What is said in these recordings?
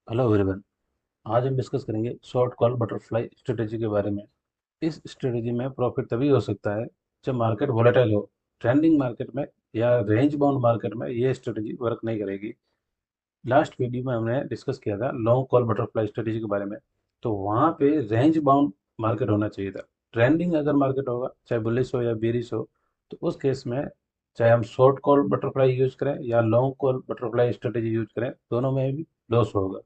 Hello everyone. आज हम discuss करेंगे शॉर्ट कॉल बटरफ्लाई स्ट्रेटेजी के बारे में। इस स्ट्रेटेजी में प्रॉफिट तभी हो सकता है जब मार्केट वोलेटाइल हो। ट्रेंडिंग मार्केट में या रेंज बाउंड मार्केट में ये स्ट्रेटेजी वर्क नहीं करेगी। लास्ट वीडियो में हमने डिस्कस किया था लॉन्ग कॉल बटरफ्लाई स्ट्रेटेजी के बारे में। तो वहाँ पे रेंज बाउंड मार्केट होना चाहिए था। ट्रेंडिंग अगर मार्केट होगा, चाहे बुलिश हो या बेरिश हो, तो उस केस में चाहे हम शॉर्ट कॉल बटरफ्लाई यूज करें या long call butterfly strategy use करें, दोनों में भी लॉस होगा।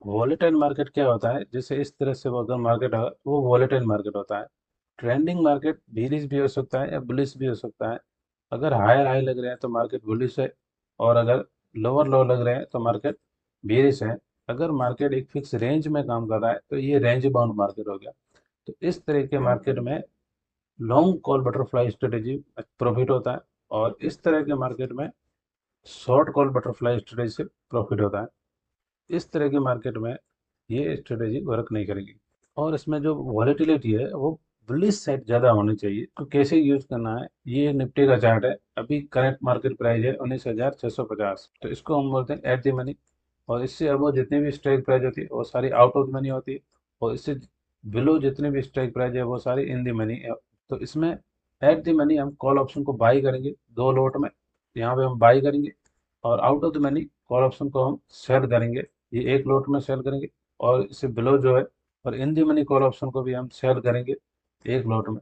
वॉलेटाइल मार्केट क्या होता है? जैसे इस तरह से वो अगर मार्केट है, वो वॉलेटाइल मार्केट होता है। ट्रेंडिंग मार्केट बेरिश भी हो सकता है या बुलिश भी हो सकता है। अगर हायर हाई लग रहे हैं तो मार्केट बुलिश है, और अगर लोअर लो लग रहे हैं तो मार्केट बेरिश है। अगर मार्केट एक फिक्स रेंज में काम कर रहा है तो ये रेंज बाउंड मार्केट हो गया। तो इस तरह के मार्केट में long call butterfly strategy profit होता है, और इस तरह के मार्केट में शॉर्ट कॉल बटरफ्लाई स्ट्रेटेजी से प्रॉफिट होता है। इस तरह के मार्केट में ये स्ट्रेटेजी वर्क नहीं करेगी। और इसमें जो वॉलेटिलिटी है वो बुलिश साइड ज़्यादा होनी चाहिए। तो कैसे यूज करना है, ये निफ्टी का चार्ट है। अभी करंट मार्केट प्राइस है 19,650। तो इसको हम बोलते हैं एट द मनी। और इससे अब जितनी भी स्ट्राइक प्राइस होती है वो सारी आउट ऑफ द मनी होती है। और इससे बिलो जितनी भी स्ट्राइक प्राइस है वो सारी इन द मनी। तो इसमें एट द मनी हम कॉल ऑप्शन को बाई करेंगे दो लोट में। यहाँ पे हम बाई करेंगे, और out of the money call option को हम सेल करेंगे। ये एक लोट में सेल करेंगे। और इससे बिलो जो है, और इन दी मनी कॉल ऑप्शन को भी हम सेल करेंगे एक लोट में।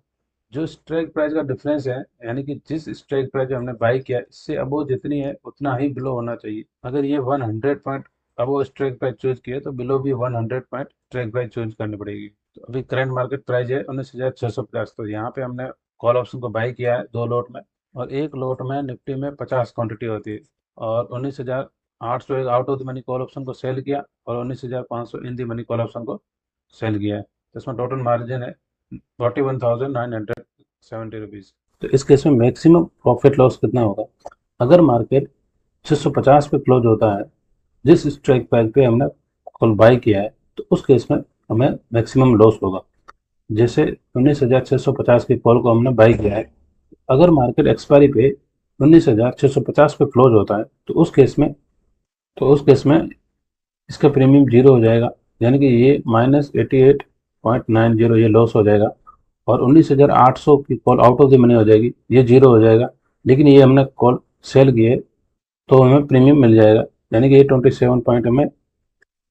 जो स्ट्राइक प्राइस का डिफरेंस है, यानी कि जिस स्ट्राइक प्राइस जो हमने बाई किया इससे अबो जितनी है उतना ही बिलो होना चाहिए। अगर ये 100 पॉइंट अबो स्ट्राइक प्राइस चूज किए तो बिलो भी 100 पॉइंट स्ट्राइक प्राइस चूज करनी पड़ेगी। तो अभी करंट मार्केट प्राइस है 19,650। तो यहाँ पे हमने कॉल ऑप्शन को बाई किया है दो लोट में। और एक लोट में निफ्टी में 50 क्वांटिटी होती है। और 19,800 एक out of the money call option को सेल किया, और 19,500 इन दी मनी कॉल ऑप्शन को सेल किया है। तो इसमें टोटल मार्जिन है 41,970 रुपीज़। तो इस केस में मैक्सिमम प्रॉफिट लॉस कितना होगा? अगर मार्केट 650 पे क्लोज होता है, जिस स्ट्राइक प्राइस पे हमने कॉल बाई किया है, तो उस केस में हमें मैक्सिमम लॉस होगा। जैसे 19,650 की कॉल को हमने बाई किया है, अगर मार्केट एक्सपायरी पे 19,650 पे क्लोज होता है तो उस केस में इसका प्रीमियम जीरो हो जाएगा। यानी कि ये -88.90 ये लॉस हो जाएगा। और 19,800 की call out of the money हो जाएगी, ये जीरो हो जाएगा। लेकिन ये हमने कॉल सेल किए तो हमें प्रीमियम मिल जाएगा, यानी कि ये 27 पॉइंट हमें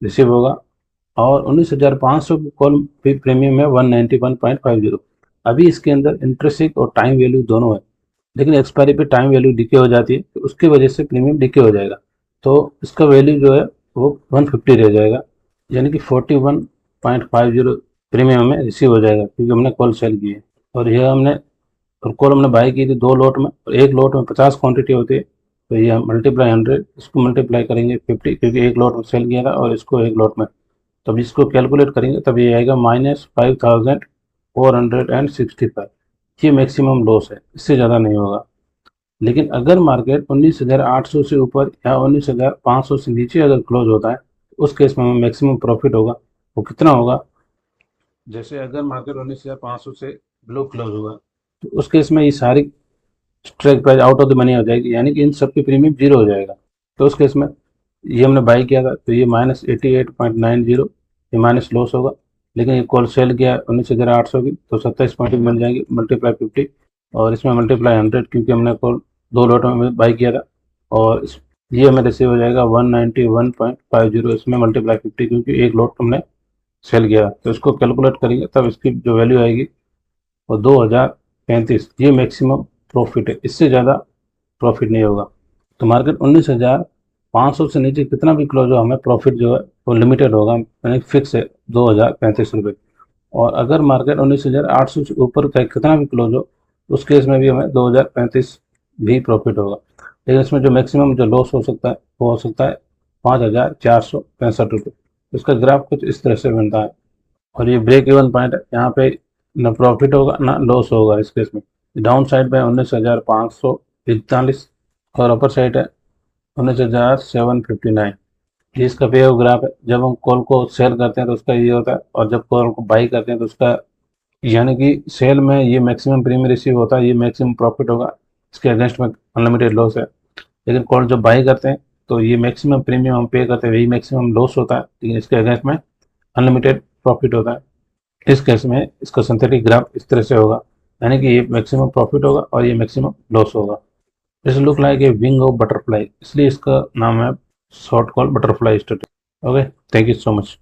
रिसीव होगा। और 19,500 की कॉल भी प्रीमियम है 191.50। अभी इसके अंदर इंटरेस्ट और टाइम वैल्यू दोनों है, लेकिन एक्सपायरी पे टाइम वैल्यू डिके हो जाती है, तो उसकी वजह से प्रीमियम डिके हो जाएगा। तो इसका वैल्यू जो है वो 150 रह जाएगा, यानी कि 41.50 प्रीमियम में रिसीव हो जाएगा, क्योंकि हमने कॉल सेल की है। और यह हमने और कॉल हमने बाई की थी दो लोट में, और एक लोट में 50 क्वांटिटी होती है। तो ये हम मल्टीप्लाई 100, इसको मल्टीप्लाई करेंगे 50, क्योंकि एक लोट में सेल किया था और इसको एक लोट में। तब इसको कैलकुलेट करेंगे तब ये आएगा -5,465। ये मैक्सिमम लॉस है, इससे ज़्यादा नहीं होगा। लेकिन अगर मार्केट 19,800 से ऊपर या 19,500 से नीचे अगर क्लोज होता है, तो उस केस में हमें मैक्सिमम प्रॉफिट होगा। वो कितना होगा? जैसे अगर मार्केट 19,500 से बिलो क्लोज होगा, तो उस केस में ये सारी strike price out of the money हो जाएगी, यानी कि इन सब की प्रीमियम जीरो हो जाएगा। तो उस केस में ये हमने बाई किया था तो ये -88.90, ये माइनस लॉस होगा। लेकिन ये कॉल सेल किया 19,800 की तो 27 पॉइंट मिल जाएंगे, मल्टीप्लाई 50। और इसमें मल्टीप्लाई 100, क्योंकि हमने कॉल दो लॉट में बाई किया था। और ये हमें रिसीव हो जाएगा 191.50, इसमें मल्टीप्लाई 50, क्योंकि एक लॉट हमने सेल किया। तो इसको कैलकुलेट करेंगे तब इसकी जो वैल्यू आएगी वो 2,035। ये मैक्सिमम प्रॉफिट है, इससे ज़्यादा प्रॉफिट नहीं होगा। तो मार्केट 19,500 से नीचे कितना भी क्लोज हो, हमें प्रॉफिट जो है वो लिमिटेड होगा, यानी फिक्स है 2,035 रुपये। और अगर मार्केट 19,800 से ऊपर का कितना भी क्लोज हो, उस केस में भी हमें 2,035 भी प्रॉफिट होगा। लेकिन इसमें जो मैक्सिमम जो लॉस हो सकता है वो हो सकता है 5,465 रुपये। इसका ग्राफ कुछ इस तरह से बनता है। और ये ब्रेक इवन पॉइंट है, यहाँ पे ना प्रॉफिट होगा ना लॉस होगा इस केस में। डाउन साइड पे 19,541, और अपर साइड है 19,759। ये इसका पे ऑफ ग्राफ है। जब हम कॉल को सेल करते हैं तो उसका ये होता है, और जब कॉल को बाई करते हैं तो उसका, यानी कि सेल में ये मैक्सिमम प्रीमियम रिसीव होता है, ये मैक्सिमम प्रॉफिट होगा। इसके अगेंस्ट में अनलिमिटेड लॉस है। लेकिन कॉल जब बाई करते हैं तो ये मैक्सिमम प्रीमियम हम पे करते हैं, वही मैक्सिमम लॉस होता है, लेकिन इसके अगेंस्ट में अनलिमिटेड प्रॉफिट होता है। इस केस में इसका सिंथेटिक ग्राफ इस तरह से होगा, यानी कि ये मैक्सिमम प्रॉफिट होगा और ये मैक्सिमम लॉस होगा। It's look like A wing of butterfly, इसलिए इसका नाम है short call butterfly strategy. Okay, thank you so much.